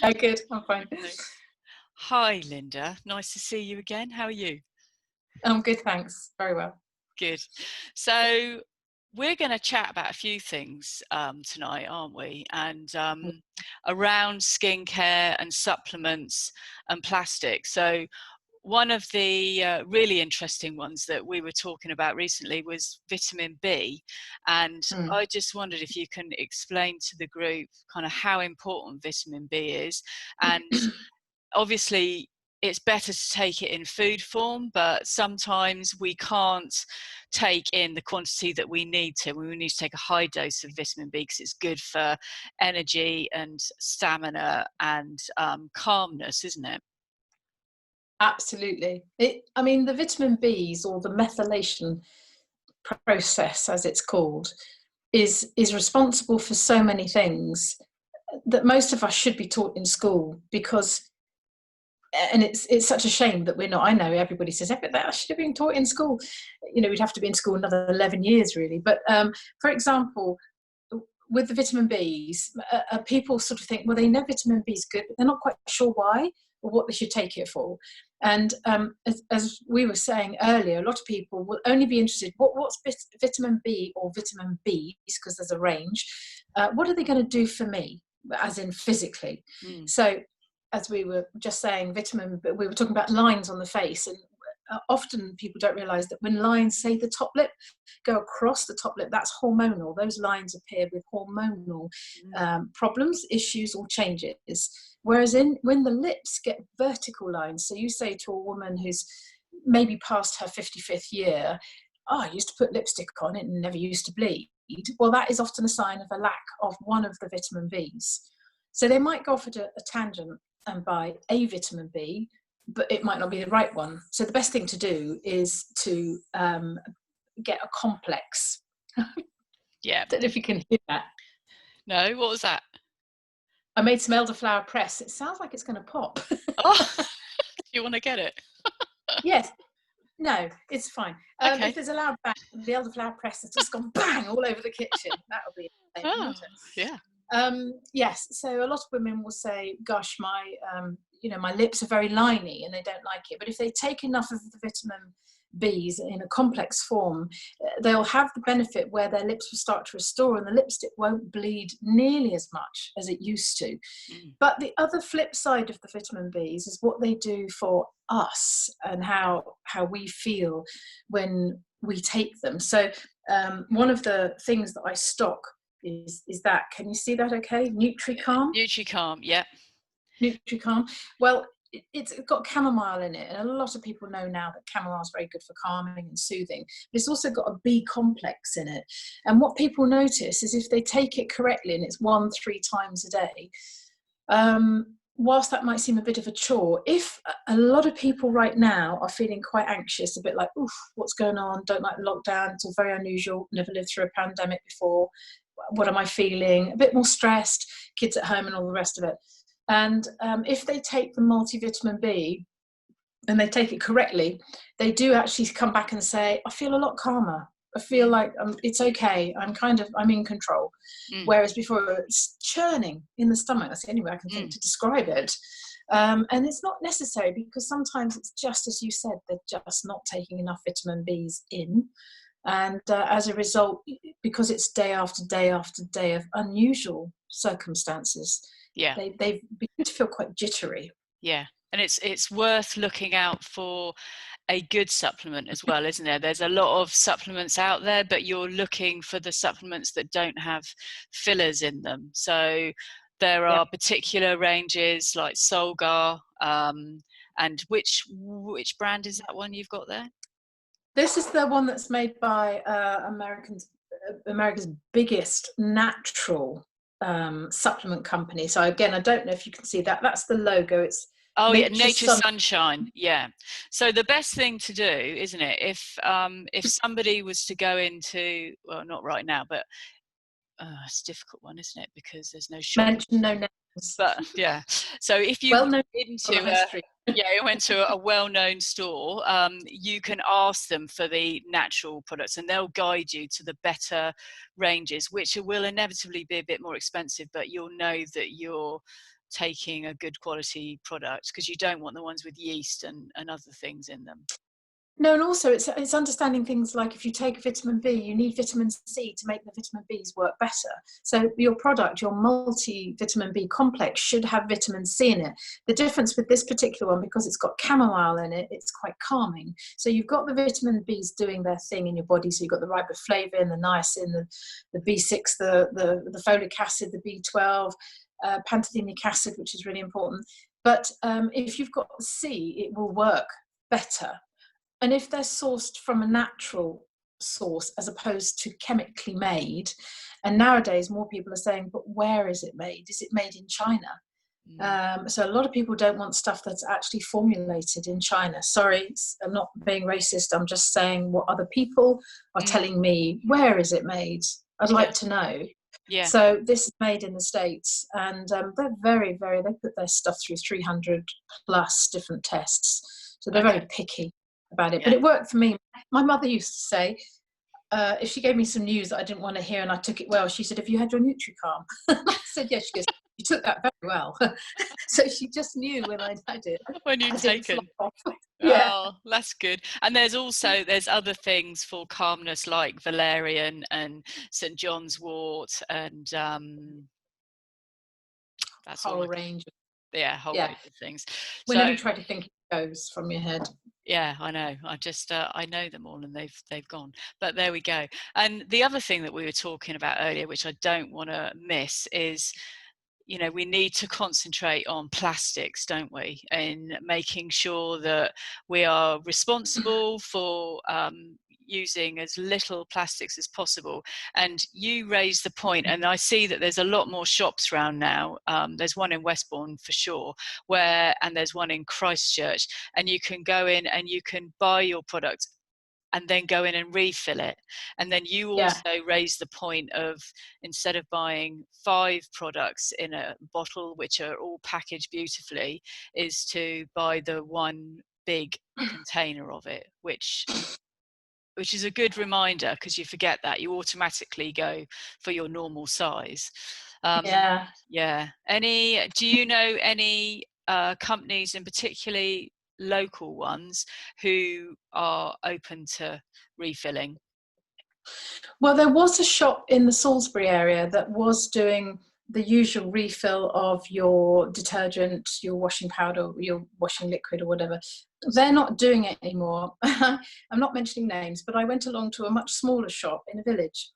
Yeah, good. I'm fine. Hi, Linda. Nice to see you again. How are you? I'm good, thanks. Very well. Good. So we're going to chat about a few things tonight, aren't we? And around skincare and supplements and plastic. So one of the really interesting ones that we were talking about recently was vitamin B. And Mm. I just wondered if you can explain to the group kind of how important vitamin B is. And obviously it's better to take it in food form, but sometimes we can't take in the quantity that we need to. We need to take a high dose of vitamin B because it's good for energy and stamina and calmness, isn't it? Absolutely. I mean, the vitamin Bs, or the methylation process, as it's called, is responsible for so many things that most of us should be taught in school, because and it's such a shame that we're not. I know everybody says that should have been taught in school. You know, we'd have to be in school another 11 years really. But for example, with the vitamin Bs, people sort of think, well, they know vitamin B is good, but they're not quite sure why or what they should take it for. And as we were saying earlier, a lot of people will only be interested, what's vitamin B or vitamin Bs, because there's a range. What are they going to do for me, as in physically? So as we were just saying, we were talking about lines on the face, and often people don't realize that when lines, say the top lip, go across the top lip, that's hormonal. Those lines appear with hormonal problems, issues, or changes. Whereas when the lips get vertical lines, so you say to a woman who's maybe past her 55th year, oh, I used to put lipstick on, it never used to bleed. Well, that is often a sign of a lack of one of the vitamin Bs. So they might go off at a tangent and buy a vitamin B, but it might not be the right one. So the best thing to do is to get a complex. Yeah. I don't know if you can hear that. No, what was that? I made some elderflower press. It sounds like it's going to pop. Oh, do you want to get it? Yes. No, it's fine. Okay. If there's a loud bang, the elderflower press has just gone bang all over the kitchen. That would be amazing, wouldn't it? Yeah. Yes. So a lot of women will say, gosh, my lips are very liney and they don't like it. But if they take enough of the vitamin Bs in a complex form, they'll have the benefit where their lips will start to restore and the lipstick won't bleed nearly as much as it used to. But the other flip side of the vitamin Bs is what they do for us and how we feel when we take them. So one of the things that I stock is that, can you see that okay? NutriCalm. NutriCalm, yeah. NutriCalm. Well, it's got chamomile in it, and a lot of people know now that chamomile is very good for calming and soothing, but it's also got a B complex in it. And what people notice is if they take it correctly, and it's 1-3 times a day, whilst that might seem a bit of a chore, if a lot of people right now are feeling quite anxious, a bit like, oof, what's going on, don't like the lockdown, it's all very unusual, never lived through a pandemic before, what am I feeling, a bit more stressed, kids at home and all the rest of it. And if they take the multivitamin B and they take it correctly, they do actually come back and say, I feel a lot calmer. I feel like it's okay. I'm in control. Whereas before it's churning in the stomach. That's the only way I can think to describe it. And it's not necessary, because sometimes it's just as you said, they're just not taking enough vitamin Bs in. And as a result, because it's day after day after day of unusual circumstances, they begin to feel quite jittery. Yeah, and it's worth looking out for a good supplement as well, isn't there? There's a lot of supplements out there, but you're looking for the supplements that don't have fillers in them. So there are particular ranges like Solgar, and which brand is that one you've got there? This is the one that's made by America's biggest natural supplement company. So again, I don't know if you can see that. That's the logo. It's Nature's Sunshine. Yeah. So the best thing to do, isn't it, if somebody was to go into, well, not right now, but it's a difficult one, isn't it, because there's no shop. Mention no names. But yeah, so if you went to a well-known store, you can ask them for the natural products, and they'll guide you to the better ranges, which will inevitably be a bit more expensive, but you'll know that you're taking a good quality product, because you don't want the ones with yeast and other things in them. No, and also it's understanding things like if you take vitamin B, you need vitamin C to make the vitamin Bs work better. So your product, your multi-vitamin B complex, should have vitamin C in it. The difference with this particular one, because it's got chamomile in it, it's quite calming. So you've got the vitamin Bs doing their thing in your body. So you've got the riboflavin, the niacin, the B6, the folic acid, the B12, pantothenic acid, which is really important. But if you've got C, it will work better. And if they're sourced from a natural source as opposed to chemically made, and nowadays more people are saying, but where is it made? Is it made in China? So a lot of people don't want stuff that's actually formulated in China. Sorry, I'm not being racist. I'm just saying what other people are telling me. Where is it made? I'd like to know. Yeah. So this is made in the States, and they're very, they put their stuff through 300 plus different tests. So they're very picky about it, but it worked for me. My mother used to say, if she gave me some news that I didn't want to hear and I took it well, she said, "Have you had your NutriCalm?" I said, "Yes." She goes, "You took that very well." So she just knew when I'd had it. When you'd taken. Yeah. Oh, that's good. And there's other things for calmness like valerian and St. John's wort and that's whole range. Whole range of things. Whenever you try to think, it goes from your head. Yeah, I know. I just I know them all, and they've gone. But there we go. And the other thing that we were talking about earlier, which I don't want to miss, is we need to concentrate on plastics, don't we? In making sure that we are responsible for using as little plastics as possible. And you raised the point, and I see that there's a lot more shops around now. There's one in Westbourne for sure, and there's one in Christchurch, and you can go in and you can buy your product and then go in and refill it. And then you also raise the point of, instead of buying 5 products in a bottle, which are all packaged beautifully, is to buy the one big container of it, which is a good reminder, because you forget that. You automatically go for your normal size. Do you know any companies, and particularly local ones, who are open to refilling? Well, there was a shop in the Salisbury area that was doing the usual refill of your detergent, your washing powder, your washing liquid or whatever. They're not doing it anymore. I'm not mentioning names, but I went along to a much smaller shop in a village.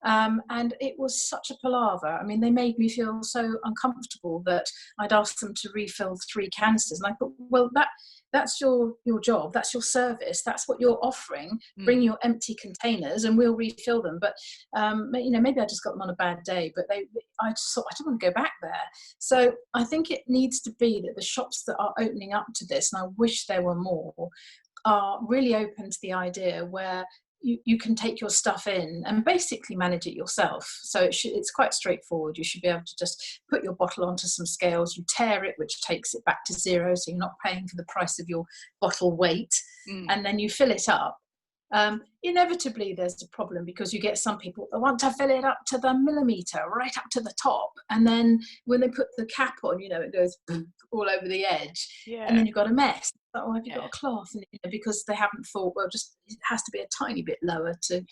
And it was such a palaver. I mean, they made me feel so uncomfortable that I'd asked them to refill 3 canisters. And I thought, well, that's your job, that's your service, that's what you're offering. Bring your empty containers and we'll refill them. But maybe I just got them on a bad day, but I just thought, I don't want to go back there. So I think it needs to be that the shops that are opening up to this, and I wish there were more, are really open to the idea where you can take your stuff in and basically manage it yourself. So it's quite straightforward. You should be able to just put your bottle onto some scales, you tear it, which takes it back to 0, so you're not paying for the price of your bottle weight, and then you fill it up. Inevitably there's a problem, because you get some people that want to fill it up to the millimeter, right up to the top, and then when they put the cap on, it goes all over the edge, and then you've got a mess. Oh, have you got a cloth? And, because they haven't thought, well, just it has to be a tiny bit lower to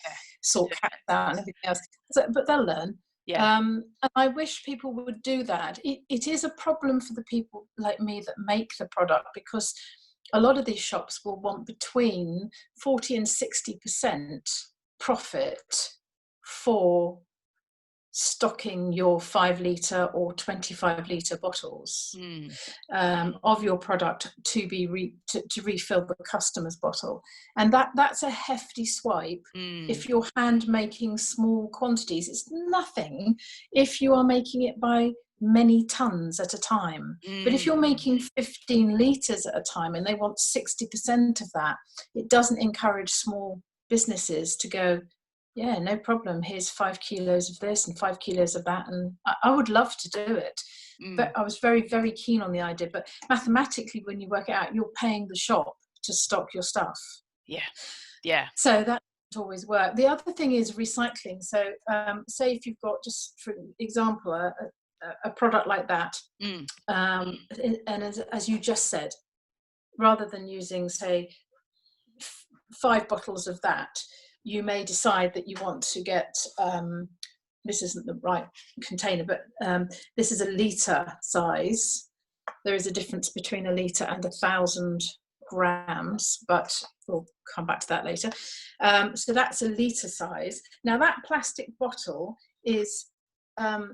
sort caps out and everything else. But they'll learn. And I wish people would do that. It is a problem for the people like me that make the product, because a lot of these shops will want between 40 and 60% profit for stocking your 5 litre or 25 litre bottles of your product to refill the customer's bottle, and that's a hefty swipe. If you're hand making small quantities, it's nothing if you are making it by many tons at a time. But if you're making 15 litres at a time and they want 60% of that, it doesn't encourage small businesses to go, yeah, no problem, here's 5 kilos of this and 5 kilos of that. And I would love to do it, but I was very, very keen on the idea. But mathematically, when you work it out, you're paying the shop to stock your stuff. So that doesn't always work. The other thing is recycling. So say if you've got, just for example, a product like that, Mm. and as you just said, rather than using, say, 5 bottles of that, you may decide that you want to get, this isn't the right container, but this is a litre size. There is a difference between a litre and 1,000 grams, but we'll come back to that later. So that's a litre size. Now that plastic bottle is,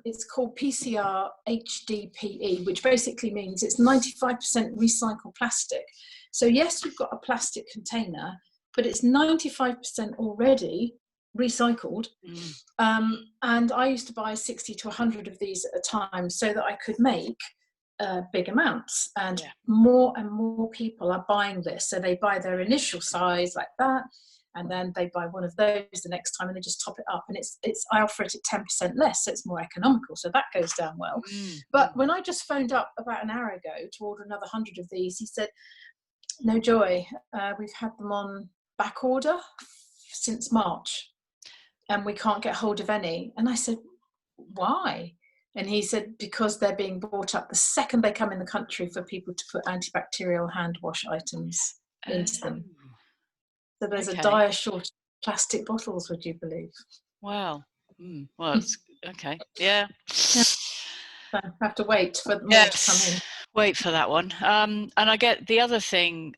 it's called PCR HDPE, which basically means it's 95% recycled plastic. So yes, you've got a plastic container, but it's 95% already recycled. And I used to buy 60 to 100 of these at a time so that I could make big amounts, and more and more people are buying this. So they buy their initial size like that, and then they buy one of those the next time, and they just top it up, and it's I offer it at 10% less, so it's more economical, so that goes down well. But when I just phoned up about an hour ago to order another 100 of these, he said, no joy, we've had them on back order since March and we can't get hold of any. And I said, why? And he said, because they're being bought up the second they come in the country for people to put antibacterial hand wash items into them. So there's a dire shortage of plastic bottles, would you believe? Wow. Well, it's okay. Yeah. I have to wait for more to come in. Wait for that one. And I get the other thing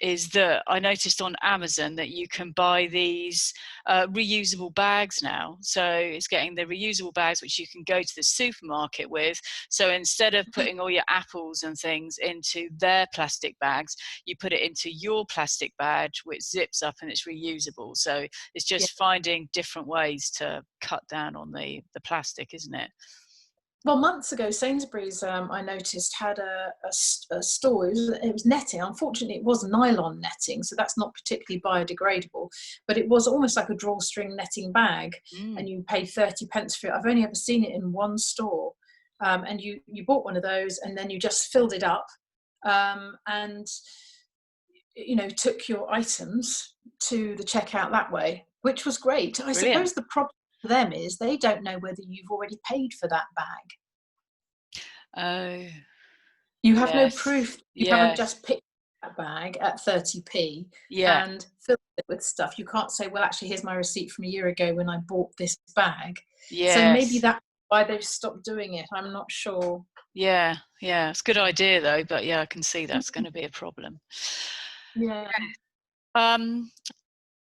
is that I noticed on Amazon that you can buy these reusable bags now. So it's getting the reusable bags which you can go to the supermarket with. So instead of putting all your apples and things into their plastic bags, you put it into your plastic bag, which zips up and it's reusable. So it's just finding different ways to cut down on the plastic, isn't it? Well, months ago, Sainsbury's, I noticed, had a store. It was netting. Unfortunately, it was nylon netting, so that's not particularly biodegradable. But it was almost like a drawstring netting bag, and you paid 30 pence for it. I've only ever seen it in one store. And you bought one of those, and then you just filled it up, and took your items to the checkout that way, which was great. I suppose the problem for them is they don't know whether you've already paid for that bag. Oh, you have no proof. You haven't just picked that bag at 30p and filled it with stuff. You can't say, well, actually, here's my receipt from a year ago when I bought this bag. So maybe that's why they've stopped doing it. I'm not sure. Yeah, it's a good idea though, but I can see that's going to be a problem.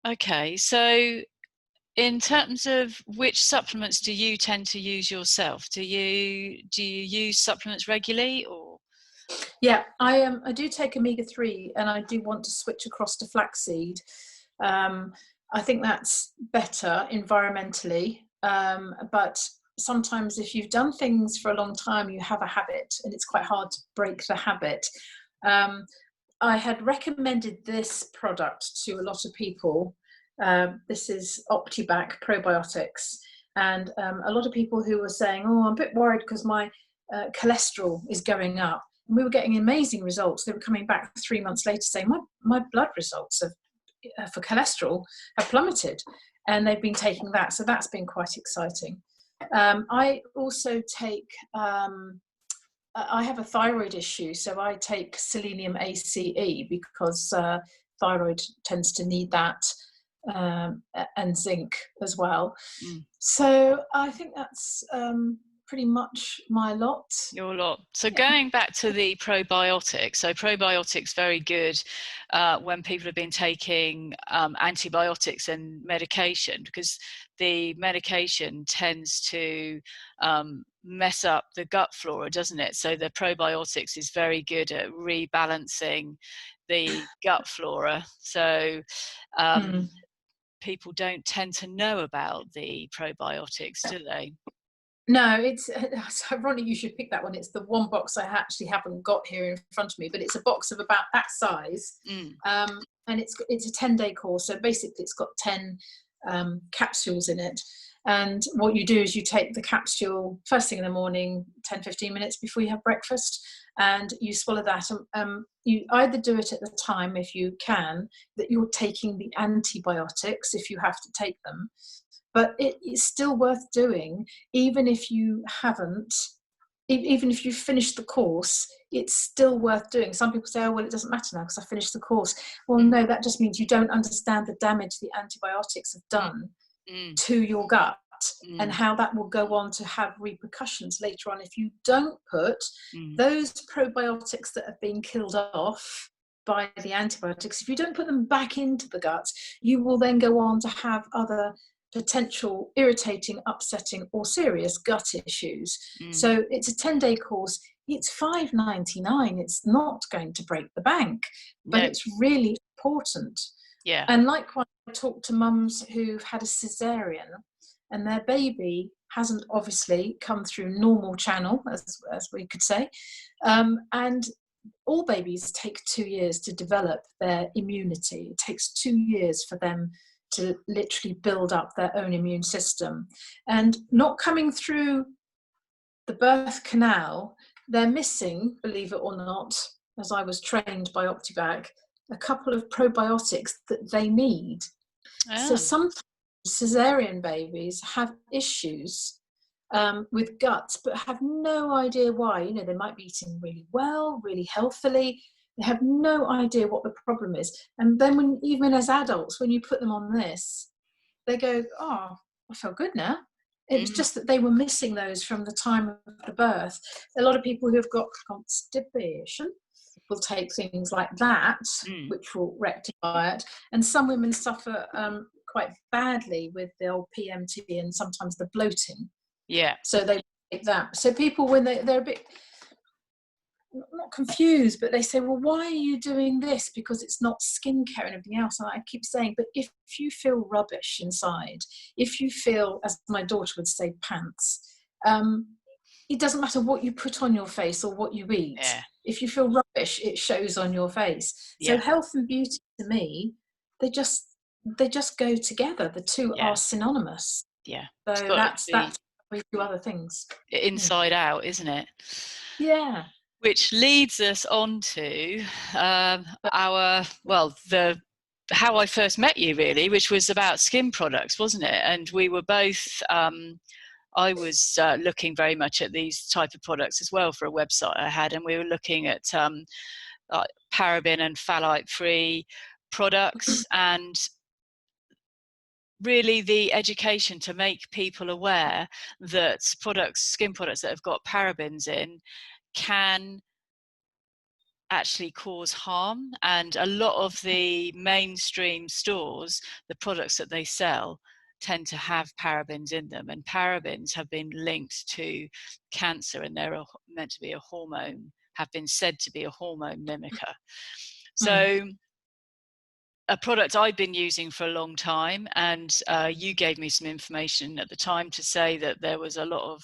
Okay, so in terms of which supplements do you tend to use yourself? Do you use supplements regularly, or? Yeah, I do take omega-3, and I do want to switch across to flaxseed. I think that's better environmentally, but sometimes if you've done things for a long time, you have a habit, and it's quite hard to break the habit. I had recommended this product to a lot of people. This is OptiBac probiotics, and a lot of people who were saying, oh, I'm a bit worried because my cholesterol is going up. And we were getting amazing results. They were coming back 3 months later saying, my blood results for cholesterol have plummeted, and they've been taking that. So that's been quite exciting. I also take, I have a thyroid issue, so I take selenium ACE because thyroid tends to need that, and zinc as well. So I think that's pretty much my lot. Your lot. So going back to the probiotics, so probiotics very good when people have been taking antibiotics and medication, because the medication tends to mess up the gut flora, doesn't it? So the probiotics is very good at rebalancing the gut flora. So people don't tend to know about the probiotics, do they? No, it's ironic you should pick that one. It's the one box I actually haven't got here in front of me, but it's a box of about that size. And it's a 10-day course. So basically it's got 10 capsules in it. And what you do is you take the capsule first thing in the morning, 10-15 minutes before you have breakfast, and you swallow that. You either do it at the time, if you can, that you're taking the antibiotics, if you have to take them, but it is still worth doing, even if you haven't, even if you've finished the course, it's still worth doing. Some people say, oh, well, it doesn't matter now because I finished the course. Well, no, that just means you don't understand the damage the antibiotics have done to your gut and how that will go on to have repercussions later on if you don't put those probiotics that have been killed off by the antibiotics, if you don't put them back into the gut, you will then go on to have other potential irritating, upsetting or serious gut issues. So it's a 10-day course. It's $5.99. It's not going to break the bank, but it's really important. Yeah. And likewise, I talk to mums who've had a cesarean and their baby hasn't obviously come through normal channel, as we could say. And all babies take 2 years to develop their immunity. It takes 2 years for them to literally build up their own immune system. And not coming through the birth canal, they're missing, believe it or not, as I was trained by Optivac, a couple of probiotics that they need. So sometimes cesarean babies have issues with guts, but have no idea why. You know, they might be eating really well, really healthily. They have no idea what the problem is. And then when, even as adults, when you put them on this, they go, oh, I feel good now. It was just that they were missing those from the time of the birth. A lot of people who've got constipation will take things like that, which will rectify it. And some women suffer quite badly with the old PMT and sometimes the bloating. Yeah. So they take that. So people, when they're a bit, not confused, but they say, well, why are you doing this? Because it's not skincare and everything else. And I keep saying, but if you feel rubbish inside, if you feel, as my daughter would say, pants, it doesn't matter what you put on your face or what you eat. Yeah. If you feel rubbish, it shows on your face. So health and beauty, to me, they just go together. The two are synonymous. Yeah. So that's we do other things. Inside out, isn't it? Yeah. Which leads us on to how I first met you, really, which was about skin products, wasn't it? And we were both, I was looking very much at these type of products as well for a website I had, and we were looking at paraben and phthalate-free products, and really the education to make people aware that skin products that have got parabens in can actually cause harm. And a lot of the mainstream stores, the products that they sell, tend to have parabens in them, and parabens have been linked to cancer, and they're meant to be a hormone, have been said to be a hormone mimicker. So a product I'd been using for a long time, and you gave me some information at the time to say that there was a lot of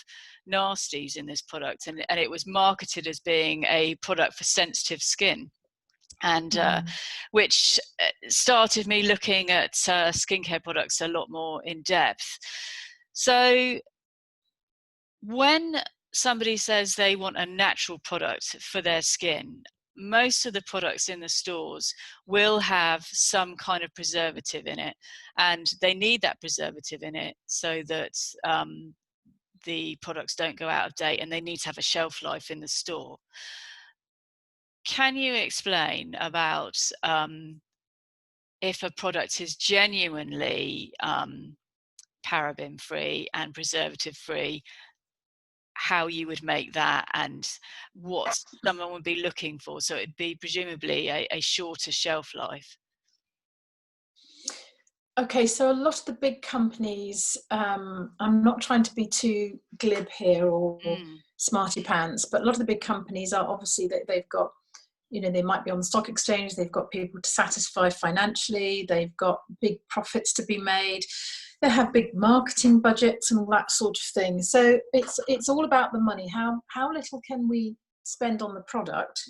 nasties in this product, and it was marketed as being a product for sensitive skin, and which started me looking at skincare products a lot more in depth. So when somebody says they want a natural product for their skin, most of the products in the stores will have some kind of preservative in it, and they need that preservative in it so that the products don't go out of date, and they need to have a shelf life in the store. Can you explain about if a product is genuinely paraben free and preservative free, how you would make that and what someone would be looking for? So it'd be presumably a shorter shelf life. Okay, so a lot of the big companies, I'm not trying to be too glib here or smarty pants, but a lot of the big companies are obviously they've got, you know, they might be on the stock exchange, they've got people to satisfy financially, they've got big profits to be made, they have big marketing budgets and all that sort of thing. So it's all about the money. How little can we spend on the product?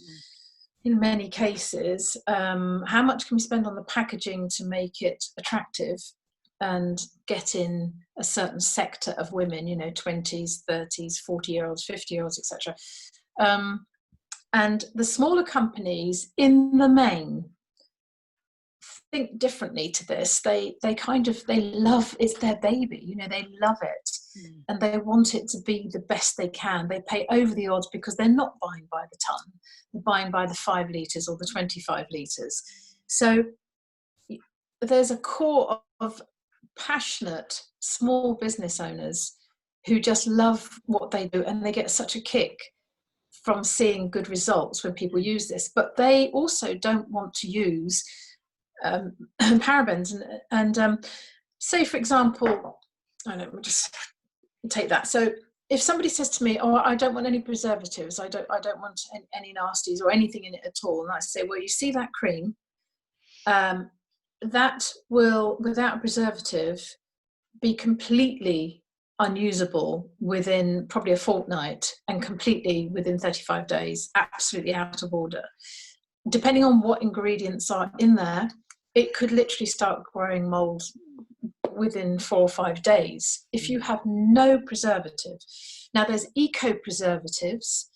In many cases, how much can we spend on the packaging to make it attractive and get in a certain sector of women, you know, 20s, 30s, 40-year-olds, 50-year-olds, etc. And the smaller companies, in the main, think differently to this. They love, it's their baby, you know, they love it, and they want it to be the best they can. They pay over the odds because they're not buying by the ton, they're buying by the 5 litres or the 25 litres. So there's a core of passionate small business owners who just love what they do, and they get such a kick from seeing good results when people use this. But they also don't want to use parabens, and say, for example, I don't know, just take that. So if somebody says to me, oh, I don't want any preservatives, I don't want any nasties or anything in it at all, and I say, well, you see that cream, that will, without a preservative, be completely unusable within probably a fortnight, and completely within 35 days, absolutely out of order. Depending on what ingredients are in there, it could literally start growing mold within 4 or 5 days if you have no preservative. Now, there's eco preservatives.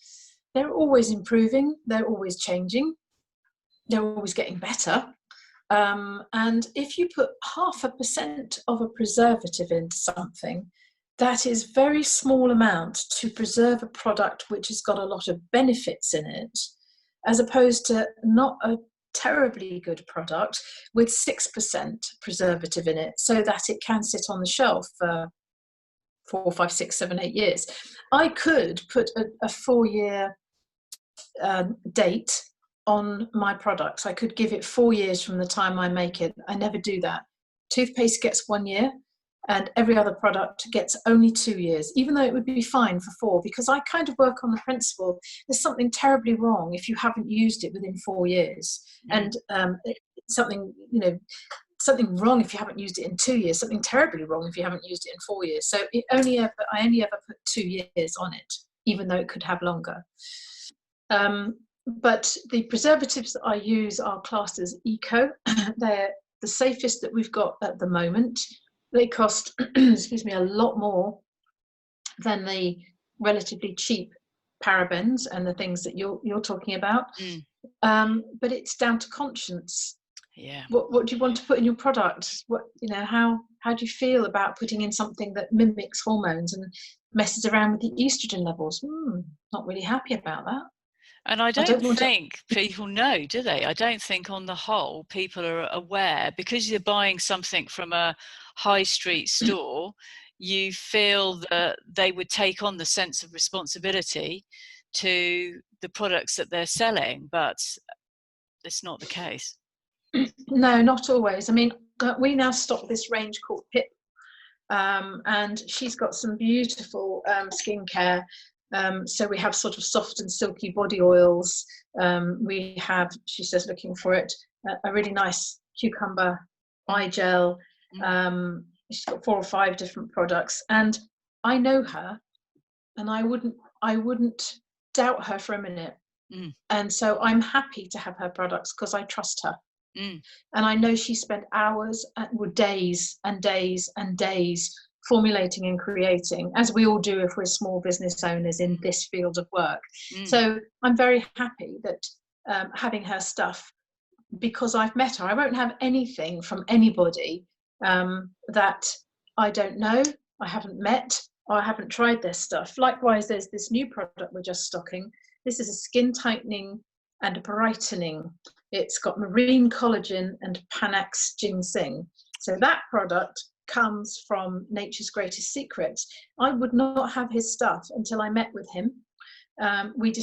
They're always improving, they're always changing, they're always getting better. And if you put 0.5% of a preservative into something, that is very small amount to preserve a product which has got a lot of benefits in it, as opposed to not a terribly good product with 6% preservative in it, so that it can sit on the shelf for 4, 5, 6, 7, 8 years. I could put a 4-year date on my products. I could give it 4 years from the time I make it. I never do that. Toothpaste gets 1 year, and every other product gets only 2 years, even though it would be fine for 4, because I kind of work on the principle there's something terribly wrong if you haven't used it within 4 years, and something wrong if you haven't used it in 2 years, something terribly wrong if you haven't used it in 4 years. So I only ever put 2 years on it, even though it could have longer. But the preservatives that I use are classed as eco. They're the safest that we've got at the moment. They cost, excuse me, a lot more than the relatively cheap parabens and the things that you're talking about. But it's down to conscience. Yeah. What do you want to put in your product? How do you feel about putting in something that mimics hormones and messes around with the estrogen levels? Not really happy about that. And I don't think people know, do they? I don't think on the whole people are aware, because you're buying something from a high street store, you feel that they would take on the sense of responsibility to the products that they're selling, but it's not the case. No, not always. I mean, we now stock this range called Pip, and she's got some beautiful skincare. So we have sort of soft and silky body oils. We have, she says, looking for it, a really nice cucumber eye gel. She's got 4 or 5 different products, and I know her, and I wouldn't doubt her for a minute. And so I'm happy to have her products because I trust her. And I know she spent hours, days and days and days formulating and creating, as we all do if we're small business owners in this field of work. So I'm very happy that having her stuff, because I've met her. I won't have anything from anybody that I don't know, I haven't met, or I haven't tried their stuff. Likewise, there's this new product we're just stocking. This is a skin tightening and a brightening. It's got marine collagen and Panax ginseng. So that product comes from Nature's Greatest Secrets. I would not have his stuff until I met with him. We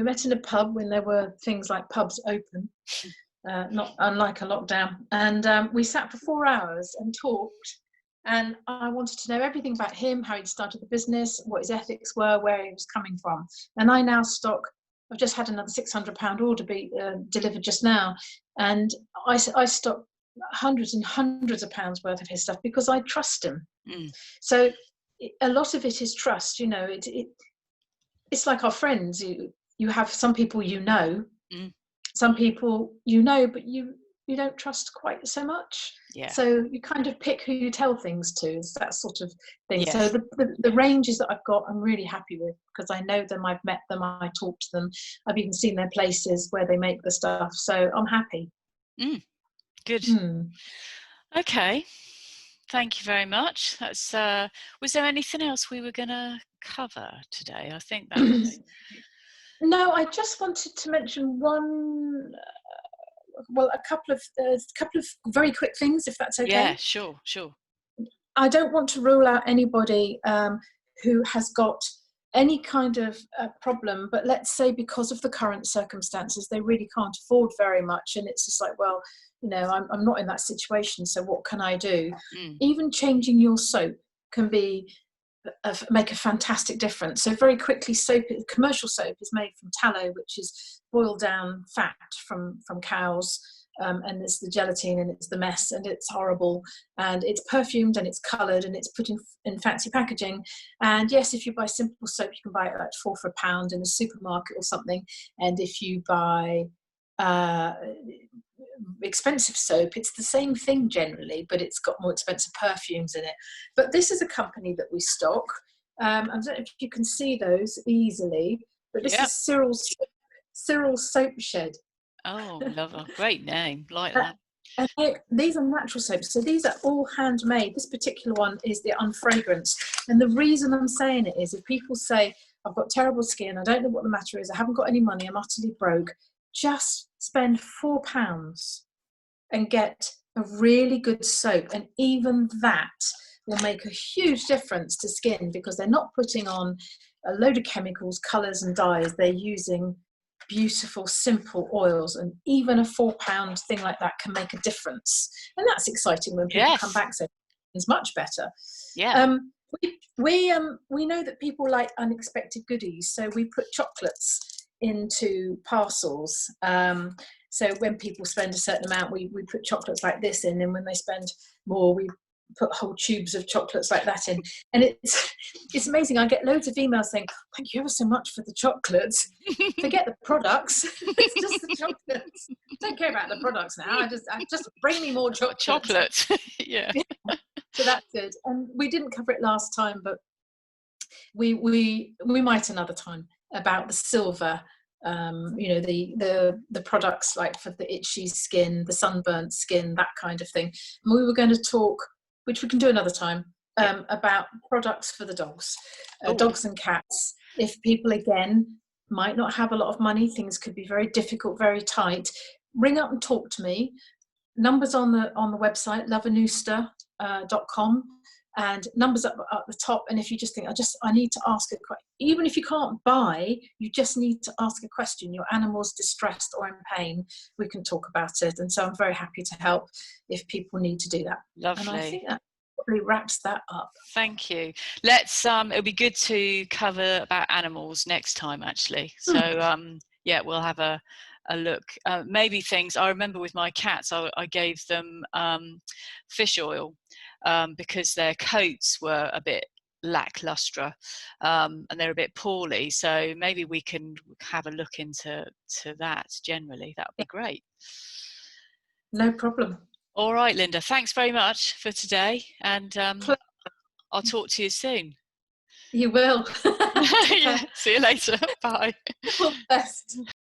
met in a pub when there were things like pubs open, not unlike a lockdown. And we sat for 4 hours and talked. And I wanted to know everything about him, how he'd started the business, what his ethics were, where he was coming from. And I now stock, I've just had another £600 order be delivered just now. And I stock hundreds and hundreds of pounds worth of his stuff because I trust him. So a lot of it is trust. It's like our friends. You have some people some people but you don't trust quite so much. So you kind of pick who you tell things to. It's that sort of thing. Yes. So the ranges that I've got, I'm really happy with because I know them, I've met them, I talk to them, I've even seen their places where they make the stuff. So I'm happy. Good. Hmm. Okay. Thank you very much. That's. Was there anything else we were going to cover today? I think that was. No, I just wanted to mention one. Well, a couple of very quick things, if that's okay. Yeah, sure. I don't want to rule out anybody who has got any kind of problem, but let's say because of the current circumstances, they really can't afford very much. And it's just like, well, I'm not in that situation, so what can I do? Even changing your soap can make a fantastic difference. So very quickly, commercial soap is made from tallow, which is boiled down fat from cows. And it's the gelatine and it's the mess and it's horrible and it's perfumed and it's coloured and it's put in fancy packaging. And yes, if you buy simple soap, you can buy it like 4 for £1 in a supermarket or something. And if you buy expensive soap, it's the same thing generally, but it's got more expensive perfumes in it. But this is a company that we stock. I don't know if you can see those easily, but this is Cyril's Soap Shed. Oh, love a great name, like that. And these are natural soaps, so these are all handmade. This particular one is the unfragranced, and the reason I'm saying it is if people say, I've got terrible skin, I don't know what the matter is, I haven't got any money, I'm utterly broke, just spend £4 and get a really good soap, and even that will make a huge difference to skin because they're not putting on a load of chemicals, colours and dyes. They're using beautiful, simple oils, and even a £4 thing like that can make a difference. And that's exciting when people come back and say it's much better. We know that people like unexpected goodies, so we put chocolates into parcels. So when people spend a certain amount, we put chocolates like this in, and when they spend more, we put whole tubes of chocolates like that in. And it's amazing. I get loads of emails saying, thank you ever so much for the chocolates. Forget the products. It's just the chocolates. Don't care about the products now. I just bring me more chocolates. Yeah. So that's good. And we didn't cover it last time, but we might another time about the silver. The products like for the itchy skin, the sunburnt skin, that kind of thing. And we were going to talk, which we can do another time, about products for the dogs, dogs and cats. If people, again, might not have a lot of money, things could be very difficult, very tight, ring up and talk to me. Numbers on the website, loveanousta.com, and numbers up at the top. And if you just think, I need to ask a question, even if you can't buy, you just need to ask a question. Your animal's distressed or in pain, we can talk about it. And so I'm very happy to help if people need to do that. Lovely. And I think that probably wraps that up. Thank you. Let's it'll be good to cover about animals next time, actually. So we'll have a look. Maybe things I remember with my cats, I gave them fish oil because their coats were a bit lackluster and they're a bit poorly. So maybe we can have a look into that generally. That would be great. No problem. All right, Linda. Thanks very much for today, and I'll talk to you soon. You will. See you later. Bye. All the best.